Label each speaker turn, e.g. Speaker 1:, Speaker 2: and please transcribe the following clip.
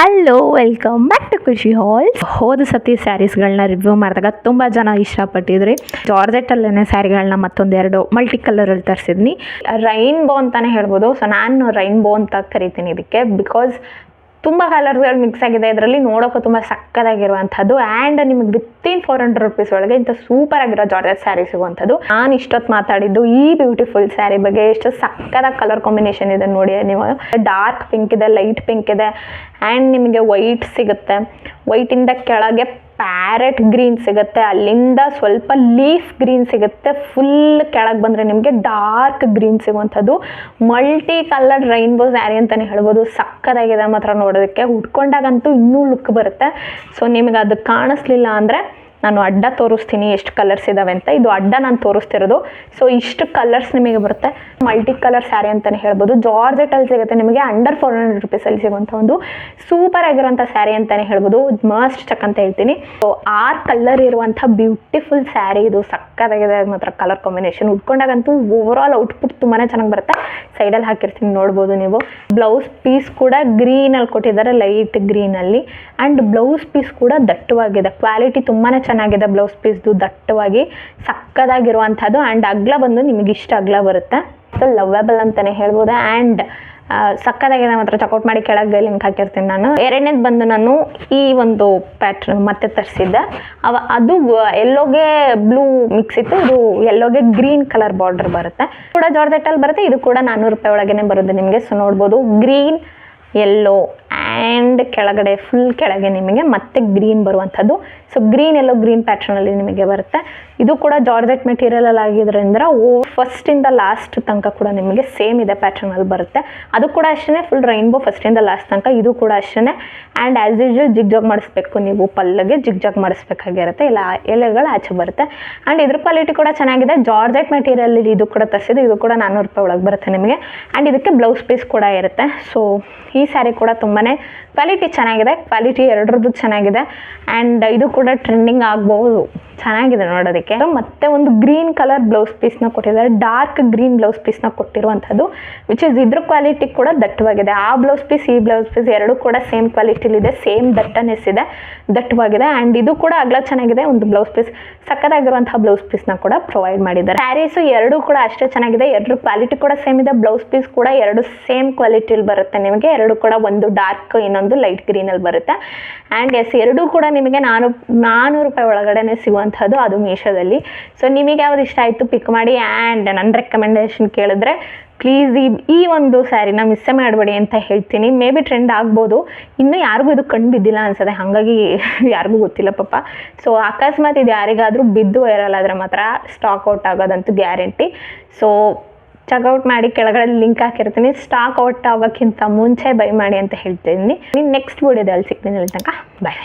Speaker 1: Hello, welcome back to ಖುಷಿ halls. ಹೋದ ಸತಿ ಸ್ಯಾರೀಸ್ಗಳನ್ನ ರಿವ್ಯೂ ಮಾಡಿದಾಗ ತುಂಬ ಜನ ಇಷ್ಟಪಟ್ಟಿದ್ರಿ. ಜಾರ್ಜೆಟಲ್ಲೇ ಸ್ಯಾರಿಗಳನ್ನ ಮತ್ತೊಂದೆರಡು ಮಲ್ಟಿ ಕಲರಲ್ಲಿ ತರಿಸಿದ್ನಿ. ರೈನ್ಬೋ ಅಂತಲೇ ಹೇಳ್ಬೋದು. ಸೊ ನಾನು ರೈನ್ಬೋ ಅಂತ ಕರಿತೀನಿ ಇದಕ್ಕೆ, ಬಿಕಾಸ್ ತುಂಬ ಕಲರ್ಸ್ಗಳು ಮಿಕ್ಸ್ ಆಗಿದೆ ಇದರಲ್ಲಿ. ನೋಡೋಕ್ಕೂ ತುಂಬ ಸಕ್ಕತ್ತಾಗಿರುವಂಥದ್ದು. ಆ್ಯಂಡ್ ನಿಮಗೆ ವಿತಿನ್ 400 ರುಪೀಸ್ ಒಳಗೆ ಇಂಥ ಸೂಪರ್ ಆಗಿರೋ ಜಾರ್ಜೆಟ್ ಸ್ಯಾರಿ ಸಿಗುವಂಥದ್ದು. ನಾನು ಇಷ್ಟೊತ್ತು ಮಾತಾಡಿದ್ದು ಈ ಬ್ಯೂಟಿಫುಲ್ ಸ್ಯಾರಿ ಬಗ್ಗೆ. ಎಷ್ಟು ಸಕ್ಕತ್ತಾಗಿ ಕಲರ್ ಕಾಂಬಿನೇಷನ್ ಇದೆ ನೋಡಿ. ನೀವು ಡಾರ್ಕ್ ಪಿಂಕ್ ಇದೆ, ಲೈಟ್ ಪಿಂಕ್ ಇದೆ, ಆ್ಯಂಡ್ ನಿಮಗೆ ವೈಟ್ ಸಿಗುತ್ತೆ. ವೈಟಿಂದ ಕೆಳಗೆ ಪ್ಯಾರೆಟ್ ಗ್ರೀನ್ ಸಿಗುತ್ತೆ, ಅಲ್ಲಿಂದ ಸ್ವಲ್ಪ ಲೀಫ್ ಗ್ರೀನ್ ಸಿಗುತ್ತೆ, ಫುಲ್ ಕೆಳಗೆ ಬಂದರೆ ನಿಮಗೆ ಡಾರ್ಕ್ ಗ್ರೀನ್ ಸಿಗುವಂಥದ್ದು ಮಲ್ಟಿ ಕಲರ್ ರೈನ್ಬೋ ಸ್ಯಾರಿ ಅಂತಲೇ ಹೇಳ್ಬೋದು. ಸಕ್ಕತ್ತಾಗಿದೆ ಮಾತ್ರ ನೋಡೋದಕ್ಕೆ. ಉಟ್ಕೊಂಡಾಗಂತೂ ಇನ್ನೂ ಲುಕ್ ಬರುತ್ತೆ. ಸೊ ನಿಮಗೆ ಅದು ಕಾಣಿಸ್ಲಿಲ್ಲ ಅಂದರೆ ನಾನು ಅಡ್ಡ ತೋರಿಸ್ತೀನಿ ಎಷ್ಟು ಕಲರ್ಸ್ ಇದ್ದಾವೆ ಅಂತ. ಇದು ಅಡ್ಡ ನಾನು ತೋರಿಸ್ತಿರೋದು. ಸೊ ಇಷ್ಟು ಕಲರ್ಸ್ ನಿಮಗೆ ಬರುತ್ತೆ. ಮಲ್ಟಿ ಕಲರ್ ಸ್ಯಾರಿ ಅಂತಲೇ ಹೇಳ್ಬೋದು. ಜಾರ್ಜೆಟಲ್ಲಿ ಸಿಗುತ್ತೆ ನಿಮಗೆ ಅಂಡರ್ 400 ರುಪೀಸಲ್ಲಿ ಸಿಗುವಂಥ ಒಂದು ಸೂಪರ್ ಆಗಿರುವಂಥ ಸ್ಯಾರಿ ಅಂತಲೇ ಹೇಳ್ಬೋದು. ಮಸ್ಟ್ ಚೆಕ್ ಅಂತ ಹೇಳ್ತೀನಿ. ಸೊ 6 ಕಲರ್ ಇರುವಂಥ ಬ್ಯೂಟಿಫುಲ್ ಸ್ಯಾರಿ ಇದು. ಸಕ್ಕತ್ತಾಗಿದೆ ಮಾತ್ರ ಕಲರ್ ಕಾಂಬಿನೇಷನ್. ಉಟ್ಕೊಂಡಾಗಂತೂ ಓವರ್ ಆಲ್ ಔಟ್ಪುಟ್ ತುಂಬಾ ಚೆನ್ನಾಗಿ ಬರುತ್ತೆ. ಸೈಡಲ್ಲಿ ಹಾಕಿರ್ತೀನಿ ನೋಡ್ಬೋದು ನೀವು. ಬ್ಲೌಸ್ ಪೀಸ್ ಕೂಡ ಗ್ರೀನಲ್ಲಿ ಕೊಟ್ಟಿದ್ದಾರೆ, ಲೈಟ್ ಗ್ರೀನಲ್ಲಿ. ಆ್ಯಂಡ್ ಬ್ಲೌಸ್ ಪೀಸ್ ಕೂಡ ದಟ್ಟವಾಗಿದೆ. ಕ್ವಾಲಿಟಿ ತುಂಬಾ ಚೆನ್ನಾಗಿದೆ. ಬ್ಲೌಸ್ ಪೀಸ್ದು ದಟ್ಟವಾಗಿ ಸಕ್ಕದಾಗಿರುವಂಥದ್ದು. ಆ್ಯಂಡ್ ಅಗ್ಲ ಬಂದು ನಿಮಗೆ ಇಷ್ಟ ಅಗ್ಲ ಬರುತ್ತೆ. ಸೊ ಲವ್ವೇಬಲ್ ಅಂತಲೇ ಹೇಳ್ಬೋದು. ಆ್ಯಂಡ್ ಸಕ್ಕದಾಗಿದೆ ಮಾತ್ರ. ಚೆಕ್ಔಟ್ ಮಾಡಿ, ಕೆಳಗೆ ಲಿಂಕ್ ಹಾಕಿರ್ತೀನಿ ನಾನು. ಎರಡನೇದು ಬಂದು ನಾನು ಈ ಒಂದು ಪ್ಯಾಟ್ರನ್ ಮತ್ತೆ ತರಿಸಿದ್ದೆ. ಅದು ಎಲ್ಲೋಗೆ ಬ್ಲೂ ಮಿಕ್ಸ್ ಇತ್ತು. ಇದು ಎಲ್ಲೋಗೆ ಗ್ರೀನ್ ಕಲರ್ ಬಾರ್ಡರ್ ಬರುತ್ತೆ. ಕೂಡ ಜಾರ್ಜೆಟಲ್ಲಿ ಬರುತ್ತೆ. ಇದು ಕೂಡ 400 ರೂಪಾಯಿ ಒಳಗೇ ಬರುತ್ತೆ ನಿಮಗೆ. ಸೊ ನೋಡ್ಬೋದು, ಗ್ರೀನ್, ಯೆಲ್ಲೋ ಆ್ಯಂಡ್ ಕೆಳಗಡೆ ಫುಲ್ ಕೆಳಗೆ ನಿಮಗೆ ಮತ್ತೆ ಗ್ರೀನ್ ಬರುವಂಥದ್ದು. ಸೊ ಗ್ರೀನ್ ಎಲ್ಲೋ ಗ್ರೀನ್ ಪ್ಯಾಟ್ರನಲ್ಲಿ ನಿಮಗೆ ಬರುತ್ತೆ. ಇದು ಕೂಡ ಜಾರ್ಜೆಟ್ ಮೆಟೀರಿಯಲ್ ಆಗಿದ್ರಿಂದ ಫಸ್ಟಿಂದ ಲಾಸ್ಟ್ ತನಕ ಕೂಡ ನಿಮಗೆ ಸೇಮ್ ಇದೆ ಪ್ಯಾಟ್ರನಲ್ಲಿ ಬರುತ್ತೆ. ಅದು ಕೂಡ ಅಷ್ಟೇ ಫುಲ್ ರೈನ್ಬೋ ಫಸ್ಟಿಂದ ಲಾಸ್ಟ್ ತನಕ. ಇದು ಕೂಡ ಅಷ್ಟೇ. ಆ್ಯಂಡ್ ಆ್ಯಸ್ ಯೂಶುವಲ್ ಜಿಗ್ಜಾಗ್ ಮಾಡಿಸ್ಬೇಕು ನೀವು. ಪಲ್ಲಗೆ ಜಿಗ್ಜಾಗ್ ಮಾಡಿಸ್ಬೇಕಾಗಿರುತ್ತೆ, ಇಲ್ಲ ಎಲೆಗಳು ಆಚೆ ಬರುತ್ತೆ. ಆ್ಯಂಡ್ ಇದ್ರ ಕ್ವಾಲಿಟಿ ಕೂಡ ಚೆನ್ನಾಗಿದೆ. ಜಾರ್ಜೆಟ್ ಮೆಟೀರಿಯಲ್ ಇದು ಕೂಡ ತರಿಸಿದ್ದು. ಇದು ಕೂಡ 400 ರೂಪಾಯಿ ಒಳಗೆ ಬರುತ್ತೆ ನಿಮಗೆ. ಆ್ಯಂಡ್ ಇದಕ್ಕೆ ಬ್ಲೌಸ್ ಪೀಸ್ ಕೂಡ ಇರುತ್ತೆ. ಸೊ ಈ ಸ್ಯಾರಿ ಕೂಡ ತುಂಬಾ ಕ್ವಾಲಿಟಿ ಚೆನ್ನಾಗಿದೆ. ಕ್ವಾಲಿಟಿ ಎರಡರದ್ದು ಚೆನ್ನಾಗಿದೆ. ಆ್ಯಂಡ್ ಇದು ಕೂಡ ಟ್ರೆಂಡಿಂಗ್ ಆಗ್ಬೋದು. ಚೆನ್ನಾಗಿದೆ ನೋಡೋದಕ್ಕೆ. ಮತ್ತೆ ಒಂದು ಗ್ರೀನ್ ಕಲರ್ ಬ್ಲೌಸ್ ಪೀಸ್ನ ಕೊಟ್ಟಿದ್ದಾರೆ. ಡಾರ್ಕ್ ಗ್ರೀನ್ ಬ್ಲೌಸ್ ಪೀಸ್ನ ಕೊಟ್ಟಿರುವಂಥದ್ದು, ವಿಚ್ ಇಸ್ ಇದ್ರ ಕ್ವಾಲಿಟಿ ಕೂಡ ದಟ್ಟವಾಗಿದೆ. ಆ ಬ್ಲೌಸ್ ಪೀಸ್ ಈ ಬ್ಲೌಸ್ ಪೀಸ್ ಎರಡೂ ಕೂಡ ಸೇಮ್ ಕ್ವಾಲಿಟಿಲಿದೆ, ಸೇಮ್ ದಟ್ಟನೆಸ್ ಇದೆ, ದಟ್ಟವಾಗಿದೆ. ಆ್ಯಂಡ್ ಇದು ಕೂಡ ಅಗಲ ಚೆನ್ನಾಗಿದೆ. ಒಂದು ಬ್ಲೌಸ್ ಪೀಸ್ ಸಕ್ಕತ್ತಾಗಿರುವಂತಹ ಬ್ಲೌಸ್ ಪೀಸ್ನ ಕೂಡ ಪ್ರೊವೈಡ್ ಮಾಡಿದ್ದಾರೆ. ಸ್ಯಾರೀಸು ಎರಡೂ ಕೂಡ ಅಷ್ಟೇ ಚೆನ್ನಾಗಿದೆ. ಎರಡು ಕ್ವಾಲಿಟಿ ಕೂಡ ಸೇಮ್ ಇದೆ. ಬ್ಲೌಸ್ ಪೀಸ್ ಕೂಡ ಎರಡು ಸೇಮ್ ಕ್ವಾಲಿಟಿಲಿ ಬರುತ್ತೆ ನಿಮಗೆ. ಎರಡು ಕೂಡ ಒಂದು ಡಾರ್ಕ್, ಇನ್ನೊಂದು ಲೈಟ್ ಗ್ರೀನಲ್ಲಿ ಬರುತ್ತೆ. ಆ್ಯಂಡ್ ಎಸ್, ಎರಡೂ ಕೂಡ ನಿಮಗೆ 400 ರೂಪಾಯಿ ಒಳಗಡೆ ಸಿಗುವಂಥದ್ದು, ಅದು ಮೀಶೋದಲ್ಲಿ. ಸೊ ನಿಮಗೆ ಯಾವ್ದು ಇಷ್ಟ ಆಯಿತು ಪಿಕ್ ಮಾಡಿ. ಆ್ಯಂಡ್ ನನ್ನ ರೆಕಮೆಂಡೇಶನ್ ಕೇಳಿದ್ರೆ ಪ್ಲೀಸ್ ಈ ಒಂದು ಸ್ಯಾರಿನ ಮಿಸ್ಸೇ ಮಾಡಬೇಡಿ ಅಂತ ಹೇಳ್ತೀನಿ. ಮೇ ಬಿ ಟ್ರೆಂಡ್ ಆಗ್ಬೋದು. ಇನ್ನೂ ಯಾರಿಗೂ ಇದು ಕಂಡು ಬಿದ್ದಿಲ್ಲ ಅನ್ಸುತ್ತೆ, ಹಾಗಾಗಿ ಯಾರಿಗೂ ಗೊತ್ತಿಲ್ಲ ಪಾಪ. ಸೊ ಅಕಸ್ಮಾತ್ ಇದು ಯಾರಿಗಾದರೂ ಬಿದ್ದು ವೈರಲ್ ಆದರೆ ಮಾತ್ರ ಸ್ಟಾಕ್ ಔಟ್ ಆಗೋದಂತೂ ಗ್ಯಾರಂಟಿ. ಸೊ ಚೆಕ್ಔಟ್ ಮಾಡಿ, ಕೆಳಗಡೆ ಲಿಂಕ್ ಹಾಕಿರ್ತೀನಿ. ಸ್ಟಾಕ್ ಔಟ್ ಆಗೋಕ್ಕಿಂತ ಮುಂಚೆ ಬೈ ಮಾಡಿ ಅಂತ ಹೇಳ್ತೀನಿ. ನೆಕ್ಸ್ಟ್ ವಿಡಿಯೋದಲ್ಲಿ ಸಿಗ್ತೀನಿ. ಅಲ್ಲಿ ತನಕ ಬಾಯ್.